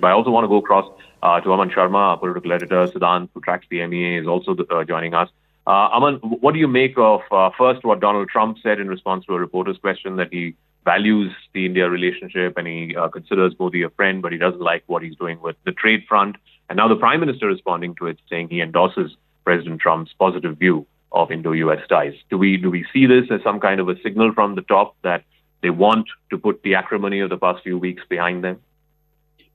But I also want to go across to Aman Sharma, our political editor. Siddhant, who tracks the MEA, is also joining us. Aman, what do you make of, first, what Donald Trump said in response to a reporter's question, that he values the India relationship and he considers Modi a friend, but he doesn't like what he's doing with the trade front. And now the Prime Minister responding to it, saying he endorses President Trump's positive view of Indo-US ties. Do we see this as some kind of a signal from the top that they want to put the acrimony of the past few weeks behind them?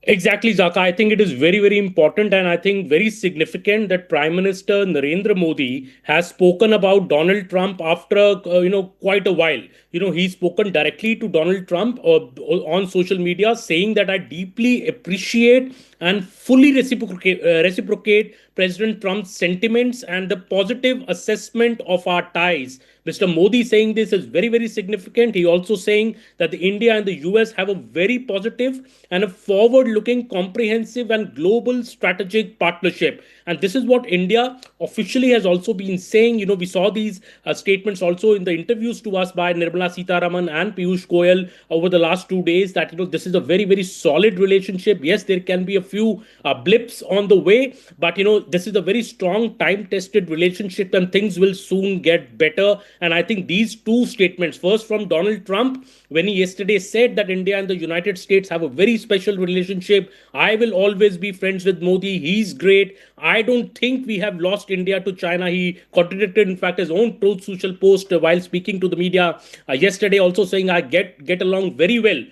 Exactly, Zaka. I think it is very, very important and I think very significant that Prime Minister Narendra Modi has spoken about Donald Trump after, quite a while. He's spoken directly to Donald Trump on social media, saying that I deeply appreciate and fully reciprocate President Trump's sentiments and the positive assessment of our ties. Mr. Modi saying this is very, very significant. He also saying that the India and the US have a very positive and a forward-looking, comprehensive and global strategic partnership. And this is what India officially has also been saying. We saw these statements also in the interviews to us by Nirmala Sitharaman and Piyush Goyal over the last 2 days, that this is a very, very solid relationship. Yes, there can be a few blips on the way, but this is a very strong, time-tested relationship and things will soon get better. And I think these two statements, first from Donald Trump, when he yesterday said that India and the United States have a very special relationship. I will always be friends with Modi. He's great. I don't think we have lost India to China. He contradicted, in fact, his own Truth Social post while speaking to the media yesterday, also saying I get along very well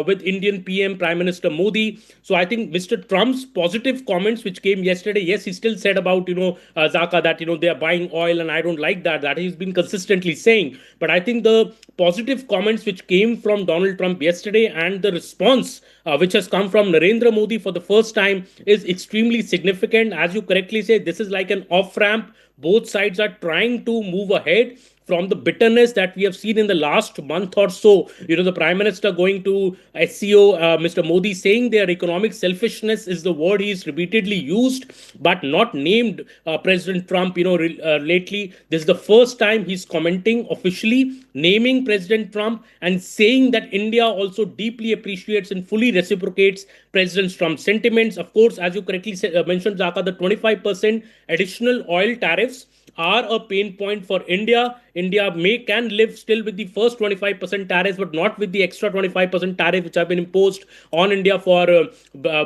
with Indian PM Prime Minister Modi. So I think Mr. Trump's positive comments, which came yesterday, yes, he still said about, Zaka, that, they are buying oil and I don't like that he's been consistently saying. But I think the positive comments which came from Donald Trump yesterday and the response which has come from Narendra Modi for the first time is extremely significant. As you correctly say, this is like an off-ramp. Both sides are trying to move ahead from the bitterness that we have seen in the last month or so. The Prime Minister going to SCO, Mr. Modi saying their economic selfishness is the word he's repeatedly used, but not named President Trump, lately. This is the first time he's commenting officially, naming President Trump and saying that India also deeply appreciates and fully reciprocates President Trump's sentiments. Of course, as you correctly mentioned, Zaka, the 25% additional oil tariffs are a pain point for India. India can live still with the first 25% tariffs, but not with the extra 25% tariff which have been imposed on India for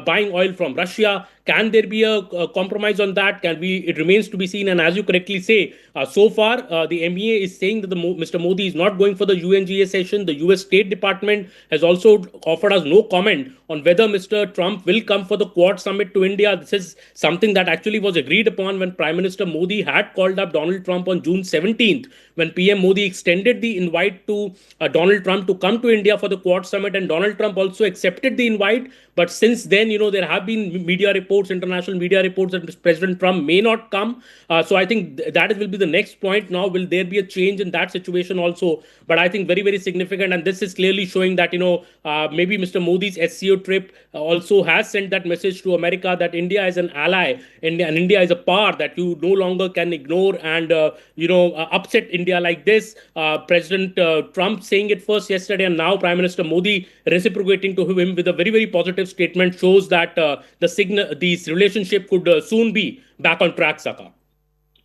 buying oil from Russia. Can there be a compromise on that? It remains to be seen. And as you correctly say, so far the MEA is saying that Mr. Modi is not going for the UNGA session. The US State Department has also offered us no comment on whether Mr. Trump will come for the Quad Summit to India. This is something that actually was agreed upon when Prime Minister Modi had called up Donald Trump on June 17th, when PM Modi extended the invite to Donald Trump to come to India for the Quad Summit, and Donald Trump also accepted the invite. But since then, there have been media reports, international media reports, that President Trump may not come. So I think that will be the next point. Now, will there be a change in that situation also? But I think very, very significant. And this is clearly showing that, maybe Mr. Modi's SCO trip also has sent that message to America that India is an ally, and India is a power that you no longer can ignore and, upset India like this. President Trump saying it first yesterday, and now Prime Minister Modi reciprocating to him with a very, very positive statement shows that this relationship could soon be back on track, Saka.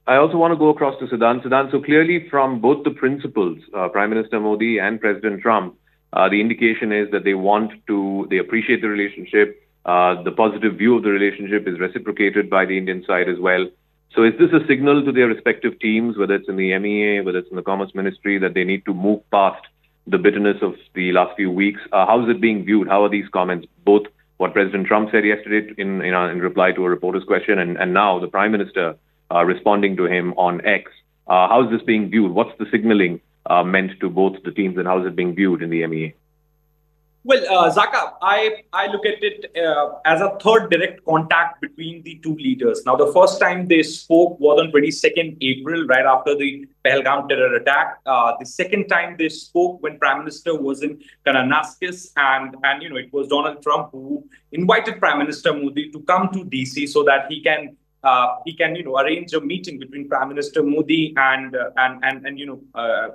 I also want to go across to Siddhant. Siddhant, so clearly from both the principals, Prime Minister Modi and President Trump, the indication is that they appreciate the relationship. The positive view of the relationship is reciprocated by the Indian side as well. So is this a signal to their respective teams, whether it's in the MEA, whether it's in the Commerce Ministry, that they need to move past the bitterness of the last few weeks? How is it being viewed? How are these comments, both what President Trump said yesterday in reply to a reporter's question, and now the Prime Minister responding to him on X? How is this being viewed? What's the signaling meant to both the teams, and how is it being viewed in the MEA? Well, Zaka, I look at it as a third direct contact between the two leaders. Now, the first time they spoke was on 22nd April, right after the Pahalgam terror attack. The second time they spoke when Prime Minister was in Kananaskis, and it was Donald Trump who invited Prime Minister Modi to come to DC so that he can arrange a meeting between Prime Minister Modi and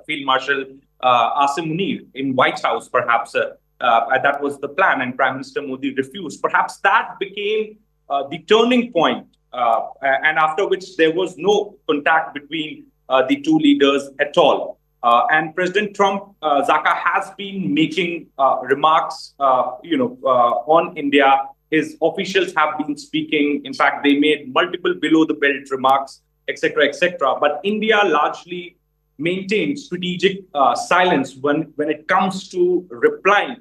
Field Marshal Asim Munir in White House, perhaps That was the plan, and Prime Minister Modi refused. Perhaps that became the turning point, and after which there was no contact between the two leaders at all. And President Trump, Zaka, has been making remarks, on India. His officials have been speaking. In fact, they made multiple below-the-belt remarks, etc., etc. But India largely maintained strategic silence when it comes to replying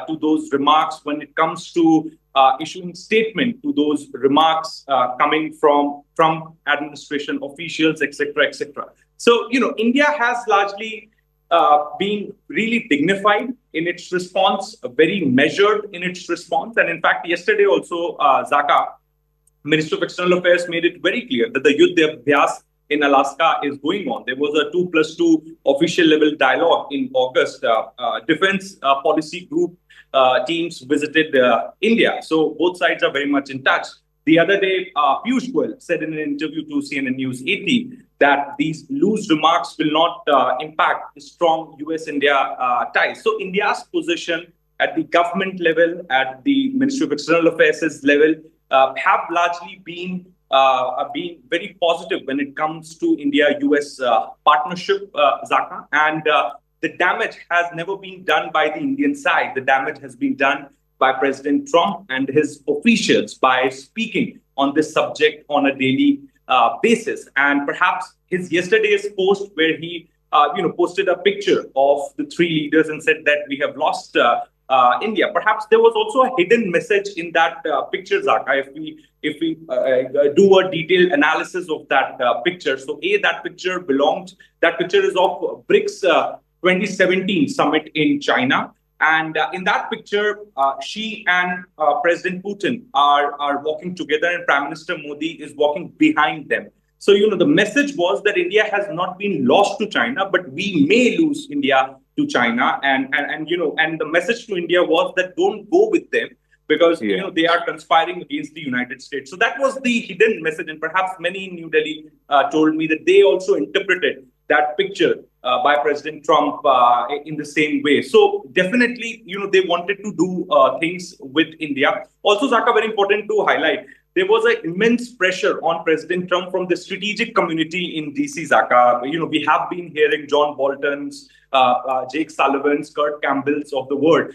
to those remarks, when it comes to issuing statement to those remarks coming from Trump administration officials, etc., etc. So, India has largely been really dignified in its response, very measured in its response. And in fact, yesterday also, Zaka, Minister of External Affairs, made it very clear that the Yuddha Abhyas in Alaska is going on. There was a 2+2 official level dialogue in August. Defense policy group teams visited India. So both sides are very much in touch. The other day, Piyush Goyal said in an interview to CNN News 18 that these loose remarks will not impact the strong US-India ties. So India's position at the government level, at the Ministry of External Affairs level, have largely been very positive when it comes to India-US partnership, Zaka. And the damage has never been done by the Indian side. The damage has been done by President Trump and his officials by speaking on this subject on a daily basis. And perhaps his yesterday's post, where he posted a picture of the three leaders and said that we have lost India. Perhaps there was also a hidden message in that picture, Zaka. If we do a detailed analysis of that picture, so that picture is of BRICS 2017 summit in China. And in that picture, Xi and President Putin are walking together, and Prime Minister Modi is walking behind them. So, the message was that India has not been lost to China, but we may lose India to China. And the message to India was that don't go with them because, they are conspiring against the United States. So that was the hidden message. And perhaps many in New Delhi told me that they also interpreted that picture by President Trump in the same way. So definitely, they wanted to do things with India. Also, Zaka, very important to highlight, there was an immense pressure on President Trump from the strategic community in DC, Zaka. We have been hearing John Bolton's, Jake Sullivan's, Kurt Campbell's of the world,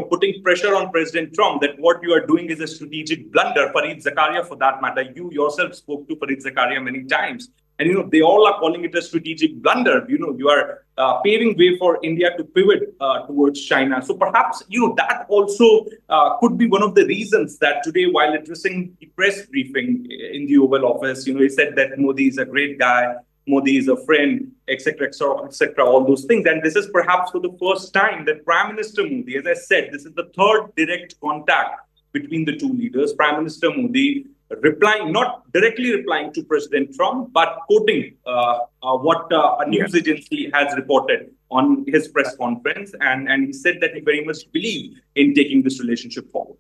putting pressure on President Trump that what you are doing is a strategic blunder. Fareed Zakaria, for that matter, you yourself spoke to Fareed Zakaria many times. And, they all are calling it a strategic blunder. You are paving way for India to pivot towards China. So perhaps, that also could be one of the reasons that today, while addressing the press briefing in the Oval Office, he said that Modi is a great guy, Modi is a friend, etc., etc., all those things. And this is perhaps for the first time that Prime Minister Modi, as I said, this is the third direct contact between the two leaders. Prime Minister Modi not directly replying to President Trump, but quoting what a news agency has reported on his press conference. And he said that he very much believes in taking this relationship forward.